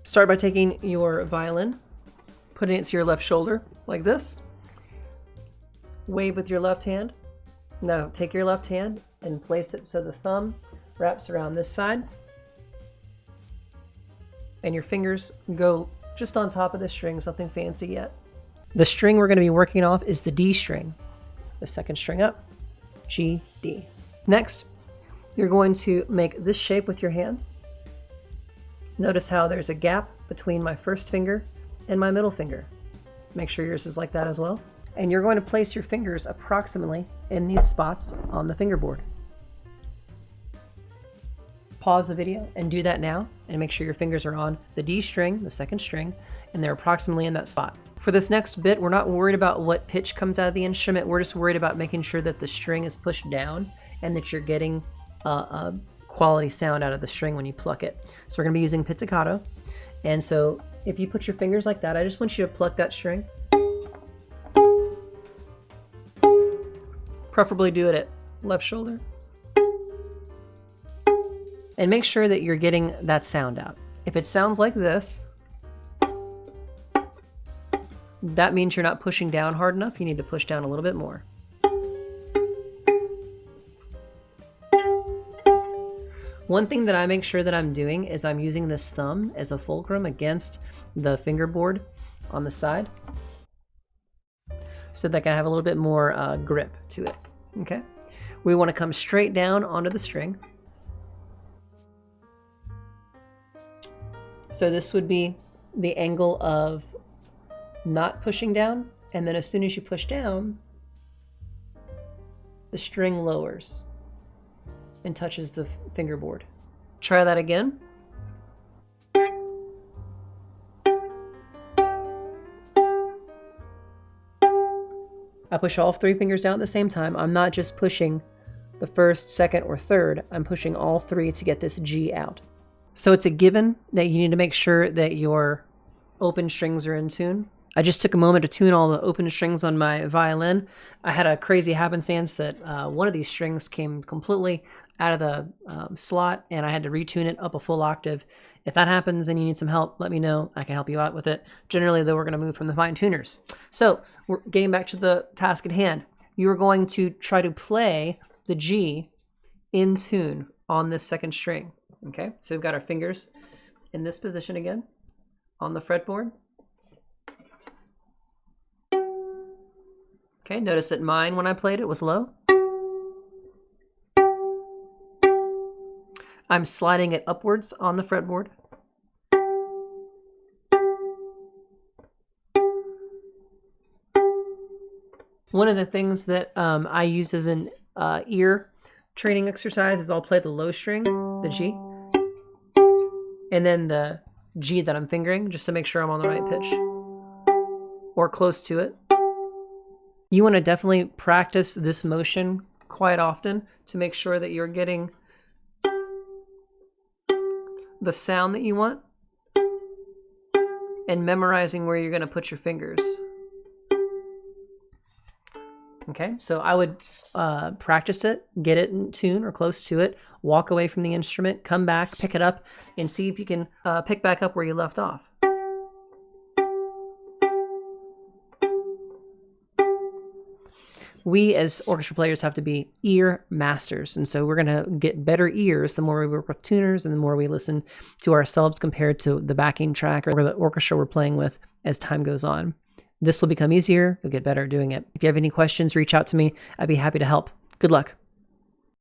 Start by taking your violin, putting it to your left shoulder like this. Wave with your left hand. Now take your left hand and place it so the thumb wraps around this side. And your fingers go just on top of the string, something fancy yet. The string we're going to be working off is the D string. The second string up, G, D. Next, you're going to make this shape with your hands. Notice how there's a gap between my first finger and my middle finger. Make sure yours is like that as well. And you're going to place your fingers approximately in these spots on the fingerboard. Pause the video and do that now, and make sure your fingers are on the D string, the second string, and they're approximately in that spot. For this next bit, we're not worried about what pitch comes out of the instrument. We're just worried about making sure that the string is pushed down and that you're getting a quality sound out of the string when you pluck it. So we're going to be using pizzicato. And so if you put your fingers like that, I just want you to pluck that string. Preferably do it at left shoulder. And make sure that you're getting that sound out. If it sounds like this, that means you're not pushing down hard enough. You need to push down a little bit more. One thing that I make sure that I'm doing is I'm using this thumb as a fulcrum against the fingerboard on the side, so that I can have a little bit more grip to it, okay? We want to come straight down onto the string. So this would be the angle of not pushing down, and then as soon as you push down, the string lowers and touches the fingerboard. Try that again. I push all three fingers down at the same time. I'm not just pushing the first, second, or third. I'm pushing all three to get this G out. So it's a given that you need to make sure that your open strings are in tune. I just took a moment to tune all the open strings on my violin. I had a crazy happenstance that one of these strings came completely out of the slot, and I had to retune it up a full octave. If that happens and you need some help, let me know. I can help you out with it. Generally, though, we're going to move from the fine tuners. So we're getting back to the task at hand. You are going to try to play the G in tune on this second string. Okay, so we've got our fingers in this position again on the fretboard. Okay, notice that mine, when I played it, was low. I'm sliding it upwards on the fretboard. One of the things that I use as an ear training exercise is I'll play the low string, the G, and then the G that I'm fingering, just to make sure I'm on the right pitch or close to it. You want to definitely practice this motion quite often to make sure that you're getting the sound that you want and memorizing where you're going to put your fingers. Okay, so I would practice it, get it in tune or close to it, walk away from the instrument, come back, pick it up, and see if you can pick back up where you left off. We as orchestra players have to be ear masters, and so we're going to get better ears the more we work with tuners and the more we listen to ourselves compared to the backing track or the orchestra we're playing with as time goes on. This will become easier. You'll get better at doing it. If you have any questions, reach out to me. I'd be happy to help. Good luck.